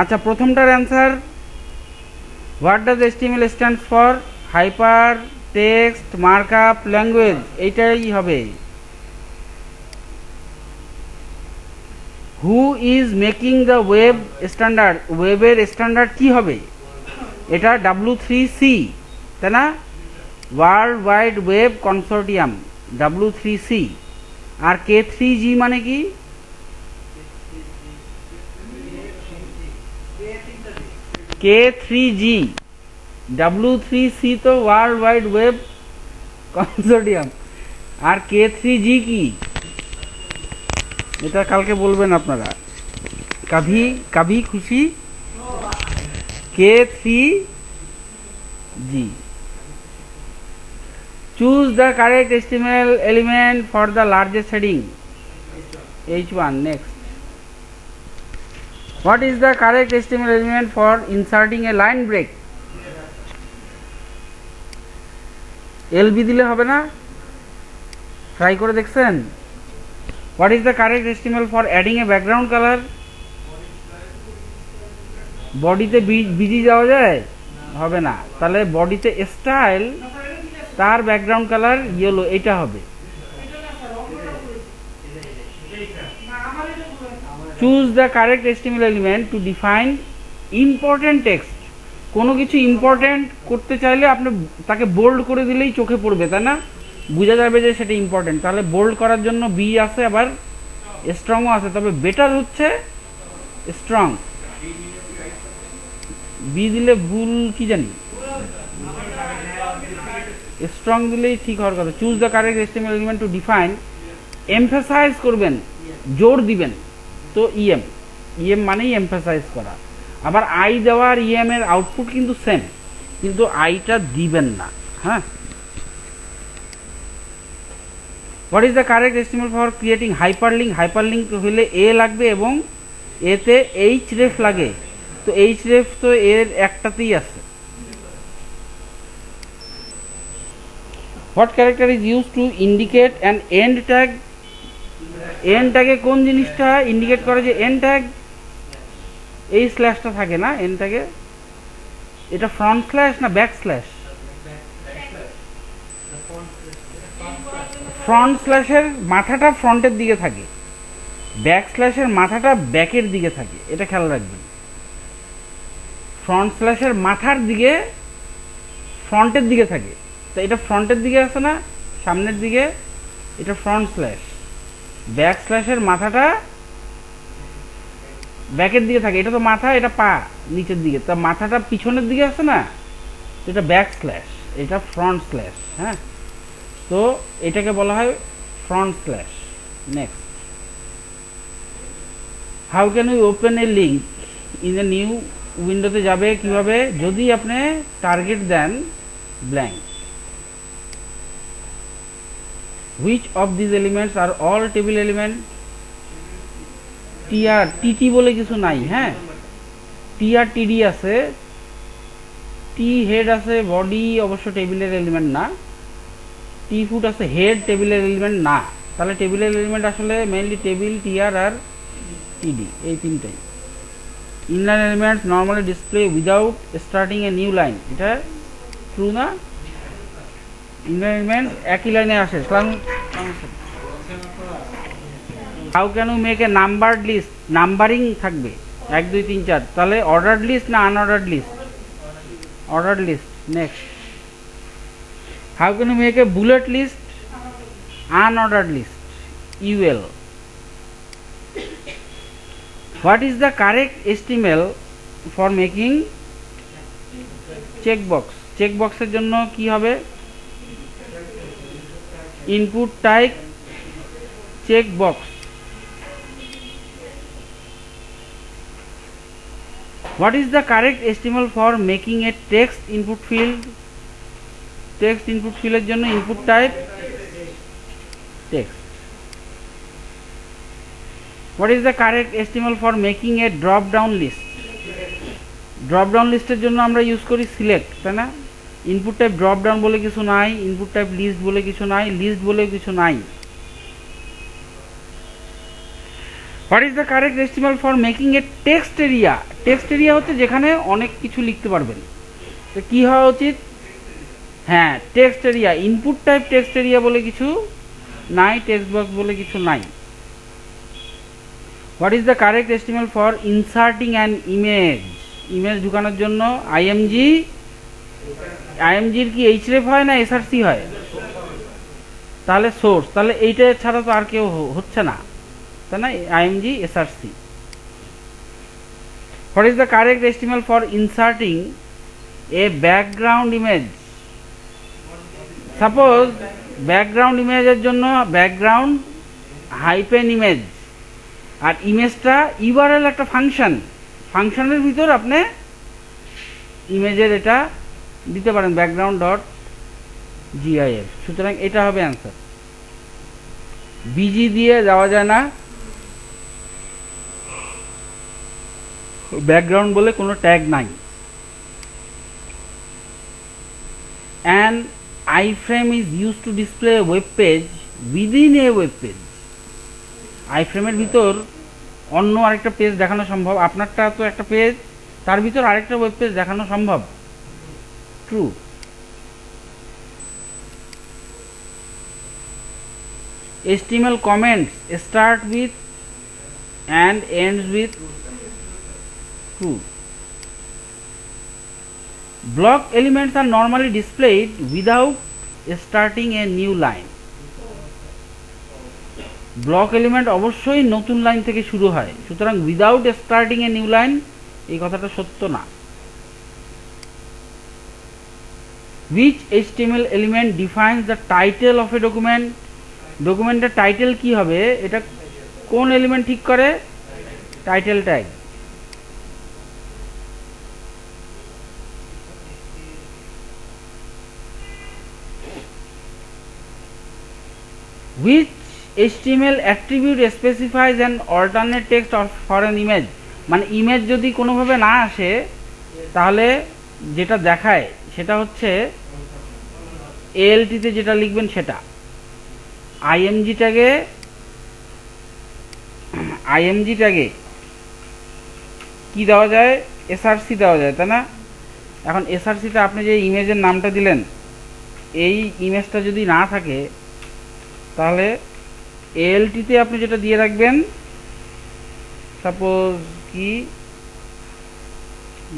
আচ্ছা, প্রথমটার answer what does HTML stands for? Hyper text markup language, এইটাই হবে। Who is making the web standard? ওয়েবের standard কি হবে? এটা W3C, তাই না? World wide web consortium, W3C। আর K3G মানে কি? K3G, W3C তো ওয়ার্ল্ড ওয়াইড ওয়েব কনসোর্টিয়াম, আর K3G কি? এটা কালকে বলবেন আপনারা। কাভি কাভি খুশি, K3G। Choose the correct HTML element for the largest heading. H1. Next. What is the correct HTML element for inserting a line break? LB দিলে হবে না? ট্রাই করে দেখছেন? What is the correct HTML for adding a background color? বডিতে busy যাওয়া যায়? হবে না। তাহলে বডিতে স্টাইল, তার ব্যাকগ্রাউন্ড কালার ইয়েলো, এটা হবে। Choose the correct HTML element to define important text. কোনো কিছু ইম্পর্টেন্ট করতে চাইলে আপনি তাকে বোল্ড করে দিলেই চোখে পড়বে, তাই না? বোঝা যাবে যে সেটা ইম্পর্টেন্ট। তাহলে বোল্ড করার জন্য বি আছে, আবার স্ট্রংও আছে, তবে বেটার হচ্ছে স্ট্রং। বি দিলে ভুল কি জানি, স্ট্রং দিলেই ঠিক হওয়ার কথা। Choose the correct HTML element to define, emphasize করবেন, জোর দিবেন, তো ইএম মানেই এমফাসাইজ করা। আবার আই দেওয়া আর ইএম এর আউটপুট কিন্তু সেম, কিন্তু আইটা দিবেন না। হ্যাঁ। What is the correct HTML for creating hyperlink? Hyperlink হলে এ লাগবে এবং এতে href লাগে, তো href তো এর একটাতেই আছে। What character is use to indicate an end tag? End ট্যাগে কোন জিনিসটা ইন্ডিকেট করে যে এন্ড ট্যাগ? এই স্ল্যাশটা থাকে না এন্ড ট্যাগে? এটা ফ্রন্ট স্ল্যাশ না ব্যাক স্ল্যাশ? ফ্রন্ট স্ল্যাশের মাথাটা ফ্রন্টের দিকে থাকে, ব্যাক স্ল্যাশের মাথাটা ব্যাকের দিকে থাকে, এটা খেয়াল রাখবেন। ফ্রন্ট স্ল্যাশের মাথার দিকে ফ্রন্টের দিকে থাকে, তো এটা ফ্রন্টের দিকে আছে না, সামনের দিকে, এটা ফ্রন্ট স্ল্যাশ। ব্যাক স্ল্যাশের মাথাটা ব্যাকের দিকে থাকে, এটা তো মাথা, এটা পা নিচের দিকে, তা মাথাটা পিছনের দিকে আছে না, এটা ব্যাক স্ল্যাশ, এটা ফ্রন্ট স্ল্যাশ। হ্যাঁ, তো এটাকে বলা হয় front slash. Next, how can you open a link in a new উইন্ডোতে যাবে কিভাবে? যদি আপনি টার্গেট দেন blank. Which of this elements are all table element? TR TT বলে কিছু নাই। হ্যাঁ, টিআর টিডি আছে, টি হেড আছে, বডি অবশ্য টেবিলের এলিমেন্ট না, টি ফুট আছে, হেড টেবিলের এলিমেন্ট না। তাহলে টেবিলের এলিমেন্ট আসলে মেইনলি টেবিল, টিআর আর টিডি, এই তিনটাই। Inline elements normally display without starting a new line, এটা ট্রু না? ইনলাইন এলিমেন্ট একই লাইনে আসে। How can you make a numbered list? Numbering থাকবে 1 2 3 4, তাহলে অর্ডার্ড লিস্ট না unordered list? Ordered list. Next, how can you make a bullet list? Unordered list, UL। What is the correct HTML for making checkbox? চেকবক্সের জন্য কি হবে? Input type checkbox. What is the correct HTML for making a text input field? Text input field এর জন্য input type text. What is the correct HTML for making a drop down list? Drop down list এর জন্য আমরা use করি select, তাই না? Input type drop down বলে কিছু নাই, ইনপুট টাইপ লিস্ট বলে কিছু নাই, লিস্ট বলে কিছু নাই। What is the correct HTML for making A text area? Text area হচ্ছে যেখানে অনেক কিছু লিখতে পারবেন। তো কী হওয়া উচিত? হ্যাঁ, text area. Input type text area বলে কিছু নাই, টেক্সট বক্স বলে কিছু নাই। What is the correct HTML for inserting an image? Image ঢুকানোর জন্য আইএমজি। আইএমজির কি এইচরেফ হয় না এসআরসি হয়? তাহলে সোর্স, তাহলে এইটা ছাড়া তো আর কেউ হচ্ছে না, তাই না? IMG SRC. What is the correct HTML for inserting A background image? Suppose background ইমেজের জন্য ব্যাকগ্রাউন্ড হাইপেন ইমেজ, আর ইমেজটা ইউআরএল একটা ফাংশন, ফাংশনের ভিতর আপনি ইমেজের এটা দিতে পারেন ব্যাকগ্রাউন্ড ডট জিআইএফ। সুতরাং এটা হবে অ্যান্সার। বিজি দিয়ে যাওয়া যায় না, ব্যাকগ্রাউন্ড বলে কোনো ট্যাগ নাই। An iframe is used to display a web page within a web page. iframe-এর ভিতর অন্য আরেকটা পেজ দেখানো সম্ভব। আপনারটা তো একটা পেজ, তার ভিতর আরেকটা ওয়েব পেজ দেখানো সম্ভব। True. HTML comments start with and ends with true. Block elements are normally displayed without starting a new line. Block element অবশ্যই নতুন লাইন থেকে শুরু হয়, সুতরাং without starting a new line এই কথাটা সত্য না। which HTML element defines the title of a document? ডকুমেন্টের টাইটেল কি হবে এটা কোন এলিমেন্ট ঠিক করে? Title tag. which HTML attribute specifies an alternate text for an image? মানে ইমেজ যদি কোনোভাবে না আসে তাহলে যেটা দেখায় সেটা হচ্ছে এএলটিতে যেটা লিখবেন সেটা। আইএমজি ট্যাগে কি দেওয়া যায়? এসআরসি দেওয়া যায়, তাই না? এখন এসআরসিতে আপনি যে ইমেজের নামটা দিলেন, এই ইমেজটা যদি না থাকে তাহলে এএলটিতে আপনি যেটা দিয়ে রাখবেন, সাপোজ কি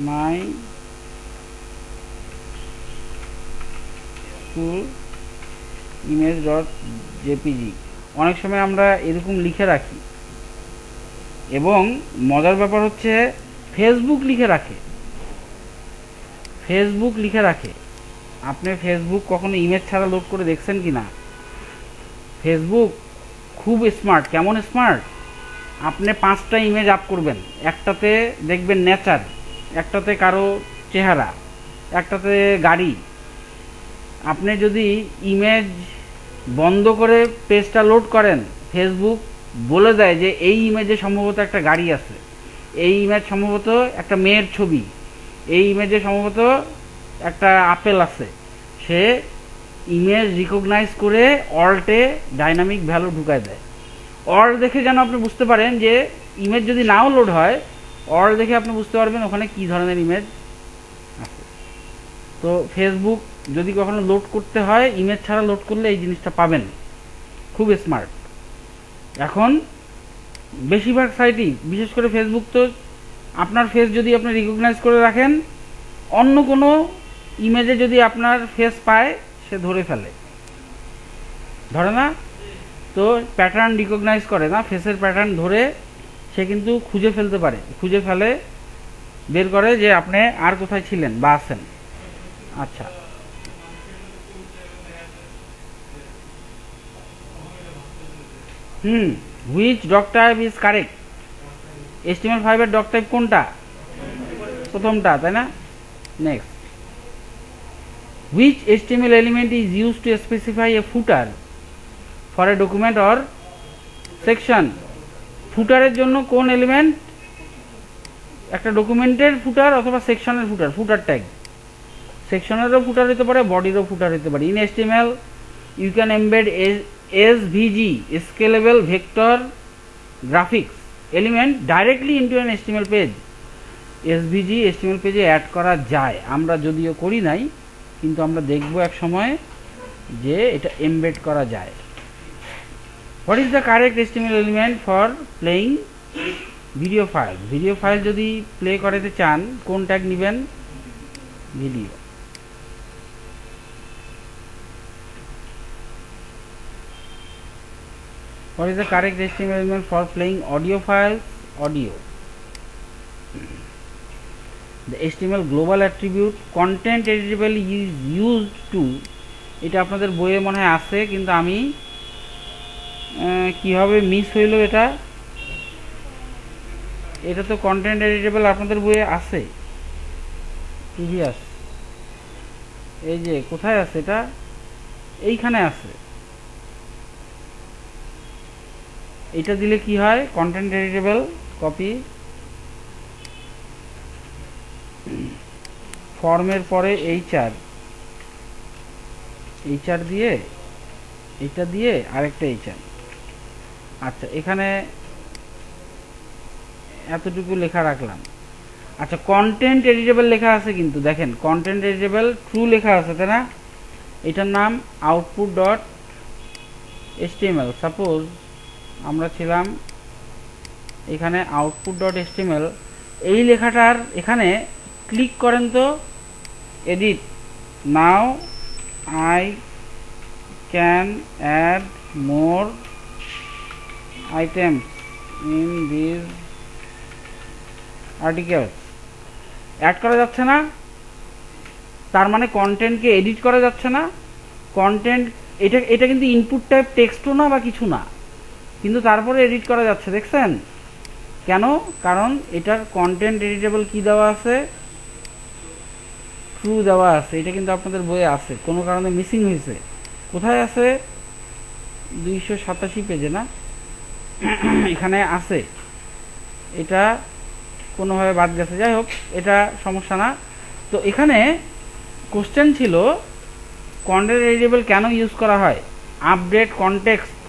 my school image dot JPG, অনেক সময় আমরা এরকম লিখে রাখি। এবং মজার ব্যাপার হচ্ছে ফেসবুক লিখে রাখে। আপনি ফেসবুক কখনো ইমেজ ছাড়া লোড করে দেখছেন কি না? ফেসবুক খুব স্মার্ট। কেমন স্মার্ট? আপনি 5টা ইমেজ আপ করবেন, একটাতে দেখবেন নেচার, একটাতে কারো চেহারা, একটাতে গাড়ি। আপনি যদি ইমেজ বন্ধ করে পেজটা লোড করেন, ফেসবুক বলে দেয় যে এই ইমেজে সম্ভবত একটা গাড়ি আছে, এই ইমেজ সম্ভবত একটা মেয়ের ছবি, এই ইমেজে সম্ভবত একটা আপেল আছে। সে ইমেজ রিকগনাইজ করে অল্টে ডাইনামিক ভ্যালু ঢুকায় দেয়। অল দেখে যেন আপনি বুঝতে পারেন যে ইমেজ যদি নাও লোড হয়, অল দেখে আপনি বুঝতে পারবেন ওখানে কী ধরনের ইমেজ আছে। তো ফেসবুক যদি কখনো লোড করতে হয়, ইমেজ ছাড়া লোড করলে এই জিনিসটা পাবেন। খুব স্মার্ট। এখন বেশিরভাগ সাইটই, বিশেষ করে ফেসবুক, তো আপনার ফেস যদি আপনি রিকগনাইজ করে রাখেন, অন্য কোনো ইমেজে যদি আপনার ফেস পায় সে ধরে ফেলে, ধরে না? তো প্যাটার্ন রিকগনাইজ করে না, ফেসের প্যাটার্ন ধরে সে কিন্তু খুঁজে ফেলে, বের করে যে আপনি আর কোথায় ছিলেন বা আছেন। আচ্ছা, which doc type is correct? HTML5 এর ডক টাইপ কোনটা? প্রথমটা, তাই না? Next, which HTML element is used to specify a footer for a document or section? ফুটারের জন্য কোন এলিমেন্ট? একটা ডকুমেন্টের ফুটার অথবা সেকশনের ফুটার, ফুটার ট্যাগ। সেকশনেরও ফুটার হতে পারে, বডিরও ফুটার হতে পারে। In HTML you can embed SVG, scalable vector graphics element directly into an HTML page. SVG HTML পেজে অ্যাড করা যায়, আমরা যদিও করি নাই, কিন্তু আমরা দেখব এক সময় যে এটা এমবেড করা যায়। What is the correct HTML element for playing video file? Video file যদি প্লে করাতে চান কোন ট্যাগ নেবেন? Video. What is the correct HTML element for playing audio files? Audio. The HTML global attribute content editable is used to, এটা আপনাদের বইয়ে মনে হয় আছে, কিন্তু আমি কিভাবে মিস হইল এটা? এটা তো কন্টেন্ট এডিটেবল আপনাদের বইয়ে আছে, প্রিভিয়াস। এই যে কোথায় আছে এটা? এইখানে আছে। এটা দিলে কি হয়? কন্টেন্ট এডিটেবল, কপি, ফর্মের পরে এইচআর দিয়ে, এটা দিয়ে আরেকটা এইচআর। আচ্ছা, এখানে এতটুকু লেখা রাখলাম। আচ্ছা, কন্টেন্ট এডিটেবল লেখা আছে, কিন্তু দেখেন কন্টেন্ট এডিটেবল ট্রু লেখা আছে, তাই না? এটার নাম আউটপুট ডট HTML। সাপোজ আমরা ছিলাম এখানে আউটপুট ডট HTML, এই লেখাটার এখানে ক্লিক করেন তো, edit. Now I can add more items in this articles. Add করা যাচ্ছে না, তার মানে কন্টেন্টকে এডিট করা যাচ্ছে না। কন্টেন্ট এটা কিন্তু ইনপুট টাইপ টেক্সটও না বা কিছু না, কিন্তু তারপরে এডিট করা যাচ্ছে, দেখছেন কেন? কারণ এটার কন্টেন্ট এডিটেবল কি দেওয়া আছে? ট্রু দেওয়া আছে। এটা কিন্তু আপনাদের বইয়ে আছে, কোনো কারণে মিসিং হয়েছে। কোথায় আছে? 287 পেজে না, এখানে আছে। এটা কোনোভাবে বাদ গেছে, যাই হোক, এটা সমস্যা না। তো এখানে কোশ্চেন ছিল কন্টেন্ট এডিটেবল কেন ইউজ করা হয়? Update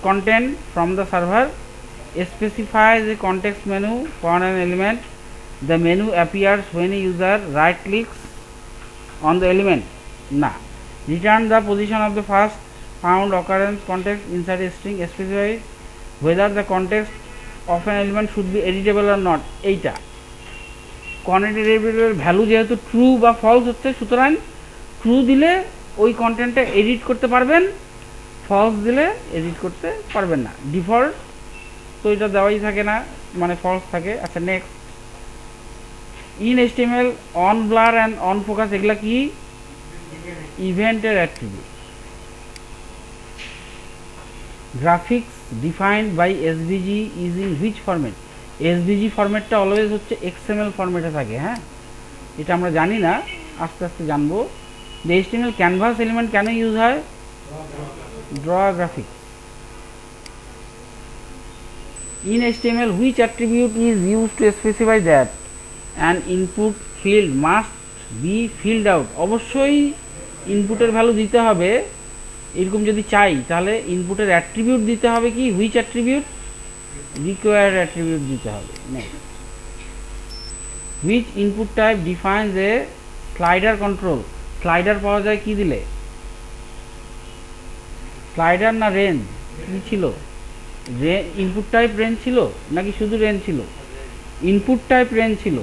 content from the server, specifies a context menu for an element. The menu appears when a user right clicks on the element. না, return the position of the first found occurrence context inside a string, specifies whether the context of an element should be editable or not. এইটা content editable value যেহেতু true বা false হচ্ছে, সুতরাং true দিলে ওই কন্টেন্টটা edit করতে পারবেন, ফলস দিলে এডিট করতে পারবেন না। ডিফল্ট তো এটা দেওয়াই থাকে না, মানে ফলস থাকে। আচ্ছা, next, in HTML on blur and on focus এগুলা কি? ইভেন্টের attribute. Graphics defined by SVG is in which format? SVG ফরম্যাটটা অলওয়েজ হচ্ছে XML ফরম্যাটে থাকে। হ্যাঁ, এটা আমরা জানি না, আস্তে আস্তে জানবো। যে HTML ক্যানভাস এলিমেন্ট কেন ইউজ হয়? Draw graphics. In HTML, which attribute is used to specify that an input field must be filled out? অবশ্যই ইনপুটের ভ্যালু দিতে হবে, এরকম যদি চাই তাহলে ইনপুটের অ্যাট্রিবিউট দিতে হবে। কি? Which attribute? রিকোয়ার্ড অ্যাট্রিবিউট দিতে হবে। Next, which input type defines A slider control? Slider পাওয়া যায় কি দিলে? স্লাইডার না রেঞ্জ? কি ছিল? ইনপুট টাইপ রেঞ্জ ছিল নাকি শুধু রেঞ্জ ছিল? ইনপুট টাইপ রেঞ্জ ছিল।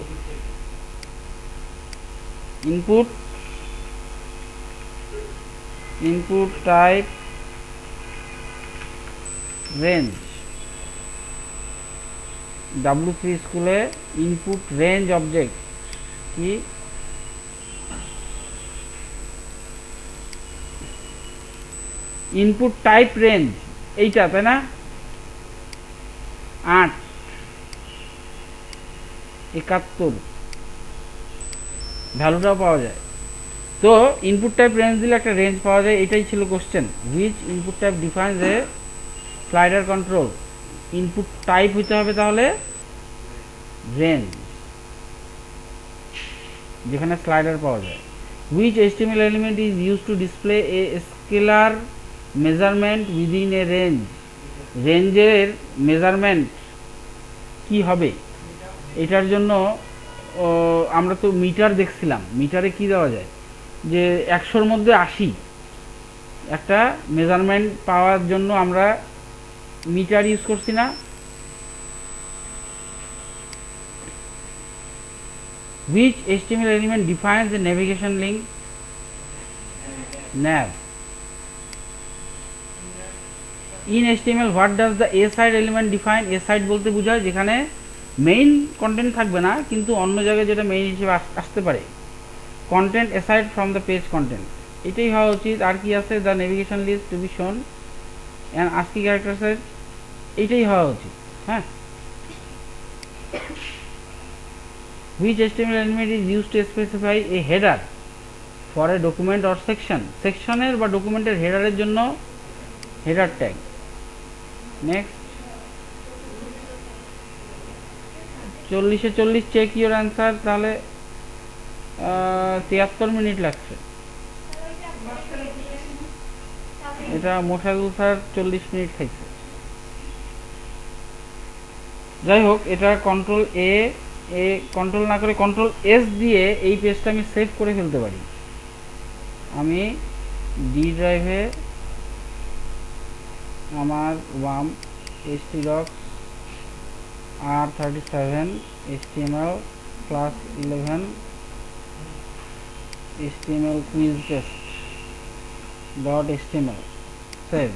Input type range. W3 স্কুলে ইনপুট রেঞ্জ অবজেক্ট কি? ইনপুট টাইপ রেঞ্জ এইটা, তাই না? 871 ভ্যালুটাও পাওয়া যায়। তো ইনপুট টাইপ রেঞ্জ দিলে একটা রেঞ্জ পাওয়া যায়, এটাই ছিল question. Which input type defines A slider control? Input type হইতে হবে তাহলে রেঞ্জ, যেখানে স্লাইডার পাওয়া যায়। Which HTML element is use two display A scalar measurement within a range? রেঞ্জের মেজারমেন্ট কি হবে এটার জন্য আমরা তো মিটার দেখছিলাম, মিটারে কি দেওয়া যায় যে 100-র মধ্যে 80 একটা মেজারমেন্ট পাওয়ার জন্য আমরা মিটার ইউজ করছি না। Which HTML element defines the navigation link? Nav. In HTML what does the aside element define? aside বলতে বোঝায় যেখানে মেইন কন্টেন্ট থাকবে না কিন্তু অন্য জায়গায় যেটা মেইন হিসেবে আসতে পারে। Content aside from the page content, এটাই হওয়া উচিত। আর কি আছে? the navigation list to be shown and ASCII character size, এটাই হওয়া উচিত। হ্যাঁ, which HTML element is used to specify a header for a document or section? সেকশনের বা ডকুমেন্টের হেডারের জন্য হেডার ট্যাগ। নেক্সট 40-এ 40 চেক ইউর অ্যান্সার, তাহলে 73 মিনিট লাগছে। এটা মোশারুল স্যার 40 মিনিট খাইছে। যাই হোক, এটা কন্ট্রোল এ কন্ট্রোল না করে কন্ট্রোল এস দিয়ে এই পেজটা আমি সেভ করে ফেলতে পারি। আমি ডি ড্রাইভে আমার warm htdocs r37 html +11 html quiz test .html save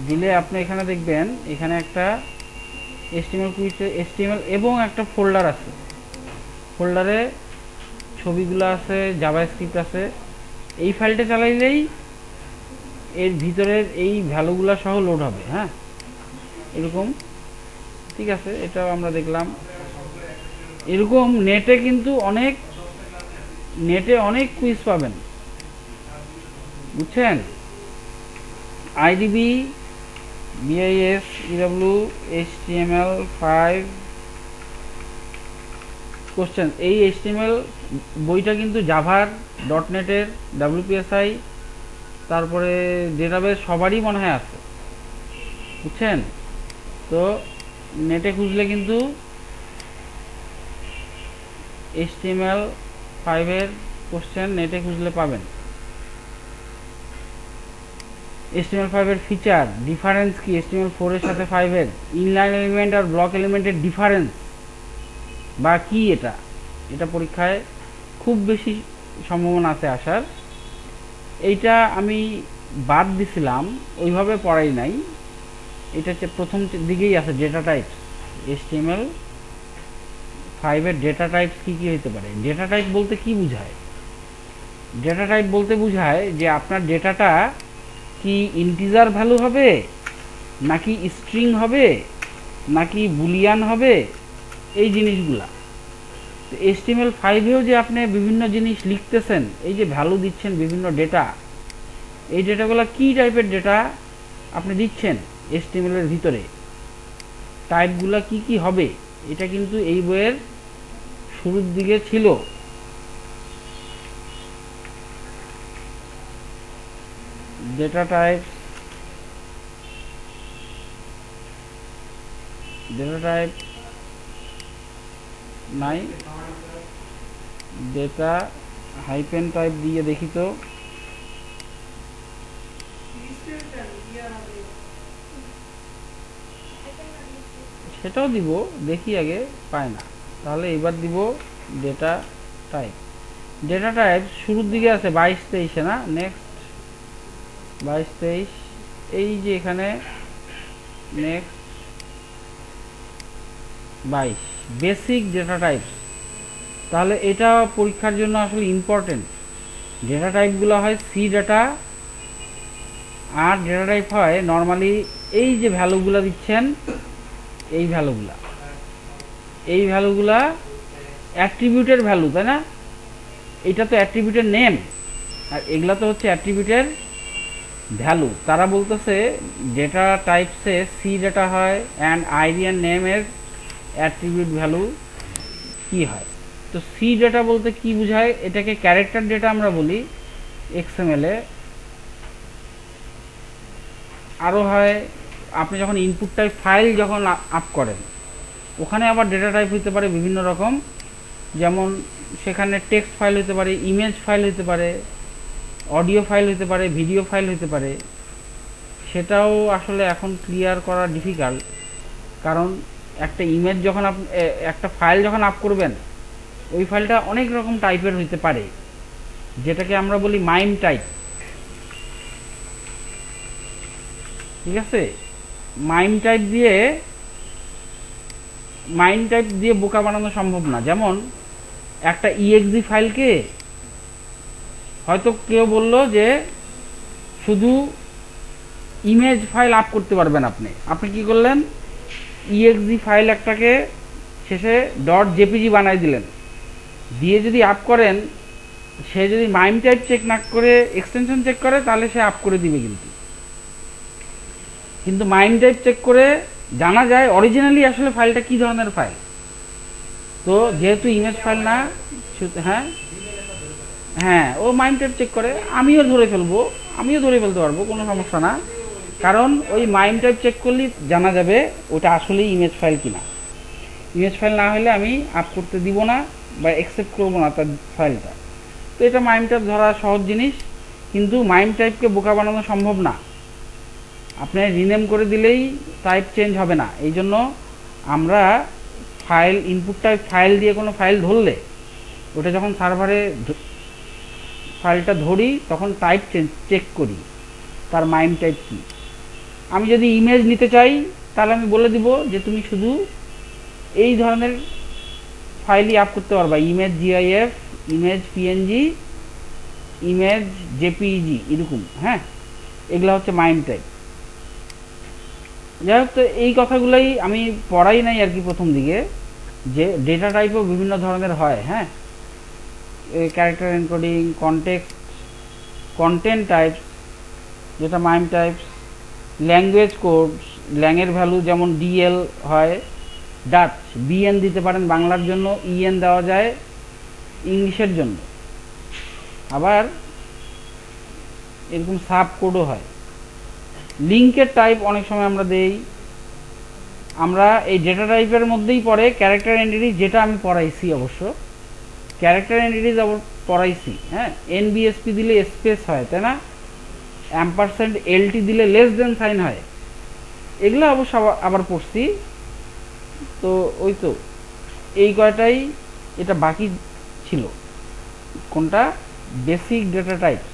দিলে আপনি এখানে দেখবেন এখানে একটা html quiz html এবং একটা ফোল্ডার আছে। ফোল্ডারে ছবিগুলো আছে, জাভাস্ক্রিপ্ট আছে। এই ফাইলটা চালাইলেই এর ভিতরের এই ভ্যালুগুলো সহ লোড হবে। হ্যাঁ, এরকম ঠিক আছে, এটাও আমরা দেখলাম। এরকম নেটে কিন্তু অনেক কুইজ পাবেন, বুঝছেন। IDB BIS EW HTML5 question, এই HTML বইটা কিন্তু জাভার, .NET-এর, WPSI, তারপরে ডেটাবেস সবারই মনে হয় আছে, বুঝছেন। তো নেটে খুঁজলে কিন্তু HTML5-এর কোশ্চেন নেটে খুঁজলে পাবেন। HTML5-এর ফিচার ডিফারেন্স কি HTML4-এর সাথে 5-এর, ইনলাইন এলিমেন্ট আর ব্লক এলিমেন্টের ডিফারেন্স বা কি, এটা পরীক্ষায় খুব বেশি সম্ভাবনা আছে আসার। এইটা আমি বাদ দিছিলাম, ওইভাবে পড়াই নাই। এটা হচ্ছে প্রথম দিকেই আছে ডেটা টাইপস। HTML5-এর ডেটা টাইপস কি কি হতে পারে। ডেটা টাইপ বলতে কি বোঝায়? ডেটা টাইপ বলতে বোঝায় যে আপনার ডেটাটা কি ইন্টিজার ভ্যালু হবে, নাকি স্ট্রিং হবে, নাকি বুলিয়ান হবে, এই জিনিসগুলা। HTML5-এও যে আপনি বিভিন্ন জিনিস লিখতেছেন, এই যে ভ্যালু দিচ্ছেন বিভিন্ন ডেটা, এই ডেটাগুলো কি টাইপের ডেটা আপনি দিচ্ছেন HTML-এর ভিতরে, টাইপগুলো কি কি হবে, এটা কিন্তু এই বইয়ের শুরুর দিকে ছিল। ডেটা টাইপ নাই, ডেটা হাইপেন টাইপ দিয়ে দেখি তো। সেটাও দিব, দেখি আগে পায় না, তাহলে এবার দিব ডেটা টাইপ। ডেটা টাইপ শুরুর দিকে আছে 22-23-এ না। নেক্সট 22-23, এই যে এখানে নেক্সট 22 বেসিক ডেটা টাইপ। তাহলে এটা পরীক্ষার জন্য আসলে ইম্পর্টেন্ট। ডেটা টাইপগুলো হয় সি ডাটা, আর ডেটা টাইপ হয় নর্মালি এই যে ভ্যালুগুলো দিচ্ছেন, এই ভ্যালুগুলা অ্যাট্রিবিউটের ভ্যালু, তাই না? এটা তো অ্যাট্রিবিউটের নেম, আর এগুলা তো হচ্ছে অ্যাট্রিবিউটের ভ্যালু। তারা বলতেছে ডেটা টাইপসে সি ডাটা হয় অ্যান্ড আইডি অ্যান্ড নেমের অ্যাট্রিবিউট ভ্যালু কি হয়। তো সি ডাটা বলতে কি বোঝায়? এটাকে ক্যারেক্টার ডেটা আমরা বলি XML-এ। আরও হয় আপনি যখন ইনপুট টাইপ ফাইল যখন আপ করেন, ওখানে আবার ডেটা টাইপ হতে পারে বিভিন্ন রকম, যেমন সেখানে টেক্সট ফাইল হতে পারে, ইমেজ ফাইল হতে পারে, অডিও ফাইল হতে পারে, ভিডিও ফাইল হতে পারে। সেটাও আসলে এখন ক্লিয়ার করা ডিফিকাল্ট, কারণ একটা ইমেজ যখন একটা ফাইল যখন আপ করবেন, ওই ফাইলটা অনেক রকম টাইপের হতে পারে, যেটাকে আমরা বলি মাইম টাইপ। ঠিক আছে, মাইম টাইপ দিয়ে বোকা বানানো সম্ভব না। যেমন একটা ইএক্সি ফাইলকে হয়তো কেউ বলল যে শুধু ইমেজ ফাইল আপ করতে পারবেন, আপনি কি করলেন, ইএক্সি ফাইল একটাকে শেষে .jpg বানাই দিলেন, দিয়ে যদি আপ করেন, সে যদি মাইম টাইপ চেক না করে এক্সটেনশন চেক করে, তাহলে সে আপ করে দিবে। কিন্তু মাইম টাইপ চেক করে জানা যায় অরিজিনালি আসলে ফাইলটা কি ধরনের ফাইল। তো যেহেতু ইমেজ ফাইল না, হ্যাঁ হ্যাঁ, ও মাইম টাইপ চেক করে, আমিও ধরে ফেলতে পারবো, কোনো সমস্যা না। কারণ ওই মাইম টাইপ চেক করলেই জানা যাবে ওটা আসলেই ইমেজ ফাইল কিনা। ইমেজ ফাইল না হলে আমি আপ করতে দিব না বা অ্যাকসেপ্ট করবো না তার ফাইলটা। তো এটা মাইম টাইপ ধরা সহজ জিনিস, কিন্তু মাইম টাইপকে বোকা বানানো সম্ভব না। আপনি রিনেম করে দিলেই টাইপ চেঞ্জ হবে না। এই জন্য আমরা ফাইল ইনপুট টাইপ ফাইল দিয়ে কোনো ফাইল ধরলে, ওটা যখন সার্ভারে ফাইলটা ধরি, তখন টাইপ চেক করি তার মাইম টাইপ কি। আমি যদি ইমেজ নিতে চাই, তাহলে আমি বলে দিব যে তুমি শুধু এই ধরনের ফাইলই আপ করতে পারবা, image GIF, image PNG, image JPEG, এরকম। হ্যাঁ, এগুলো হচ্ছে মাইম টাইপ। যাই হোক, তো এই কথাগুলোই আমি পড়াই নাই আর কি প্রথম দিকে, যে ডেটা টাইপও বিভিন্ন ধরনের হয়। হ্যাঁ, ক্যারেক্টার এনকোডিং, কন্টেন্ট টাইপস যেটা মাইম টাইপস, ল্যাঙ্গুয়েজ কোডস, ল্যাংয়ের ভ্যালু যেমন ডিএল হয়, ডাচ বিএন দিতে পারেন বাংলার জন্য, ইএন দেওয়া যায় ইংলিশের জন্য। আবার এরকম সাব কোডও হয়। লিঙ্কের টাইপ অনেক সময় আমরা দেই। আমরা এই ডেটা টাইপের মধ্যেই পড়ে ক্যারেক্টার এন্টিটিজ, যেটা আমি পড়াইছি অবশ্য, ক্যারেক্টার এন্টিটিজ পড়াইছি। হ্যাঁ, এনবিএসপি দিলে স্পেস হয়, তাই না, অ্যাম্পারসেন্ট এলটি দিলে লেস দেন সাইন হয়, এগুলো অবশ্য আবার পড়ছি। তো ওই তো এই কয়টাই, এটা বাকি ছিল কোনটা, বেসিক ডেটা টাইপস।